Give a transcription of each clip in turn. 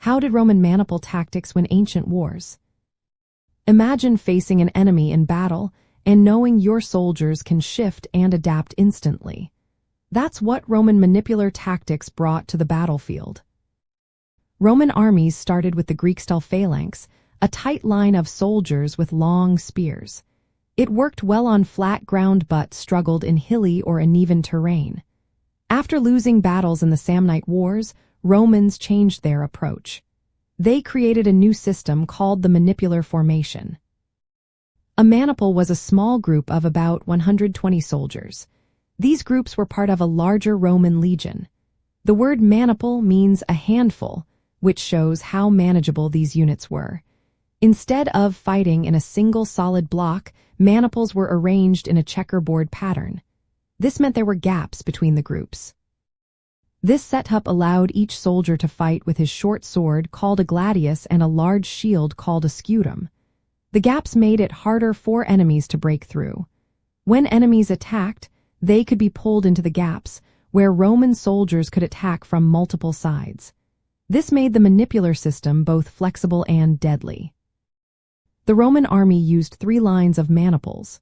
How did Roman maniple tactics win ancient wars? Imagine facing an enemy in battle and knowing your soldiers can shift and adapt instantly. That's what Roman manipular tactics brought to the battlefield. Roman armies started with the Greek-style phalanx, a tight line of soldiers with long spears. It worked well on flat ground but struggled in hilly or uneven terrain. After losing battles in the Samnite Wars, Romans changed their approach. They created a new system called the manipular formation. A maniple was a small group of about 120 soldiers. These groups were part of a larger Roman legion. The word maniple means a handful, which shows how manageable these units were. Instead of fighting in a single solid block, maniples were arranged in a checkerboard pattern. This meant there were gaps between the groups. This setup allowed each soldier to fight with his short sword called a gladius and a large shield called a scutum. The gaps made it harder for enemies to break through. When enemies attacked, they could be pulled into the gaps, where Roman soldiers could attack from multiple sides. This made the manipular system both flexible and deadly. The Roman army used 3 lines of maniples.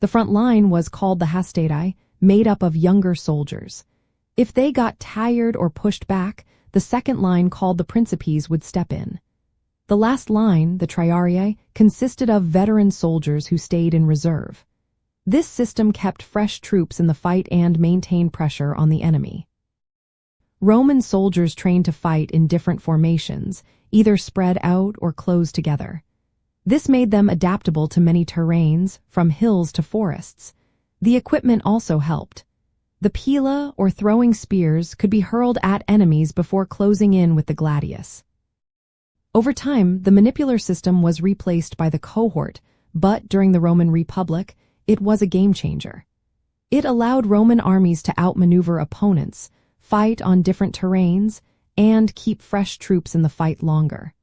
The front line was called the hastati, made up of younger soldiers. If they got tired or pushed back, the second line called the principes would step in. The last line, the triarii, consisted of veteran soldiers who stayed in reserve. This system kept fresh troops in the fight and maintained pressure on the enemy. Roman soldiers trained to fight in different formations, either spread out or close together. This made them adaptable to many terrains, from hills to forests. The equipment also helped. The pila, or throwing spears, could be hurled at enemies before closing in with the gladius. Over time, the manipular system was replaced by the cohort, but during the Roman Republic, it was a game-changer. It allowed Roman armies to outmaneuver opponents, fight on different terrains, and keep fresh troops in the fight longer.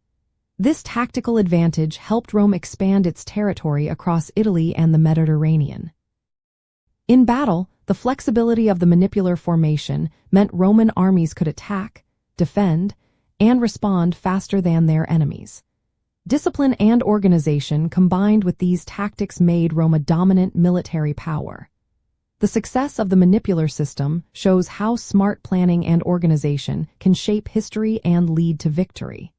This tactical advantage helped Rome expand its territory across Italy and the Mediterranean. In battle, the flexibility of the manipular formation meant Roman armies could attack, defend, and respond faster than their enemies. Discipline and organization combined with these tactics made Rome a dominant military power. The success of the manipular system shows how smart planning and organization can shape history and lead to victory.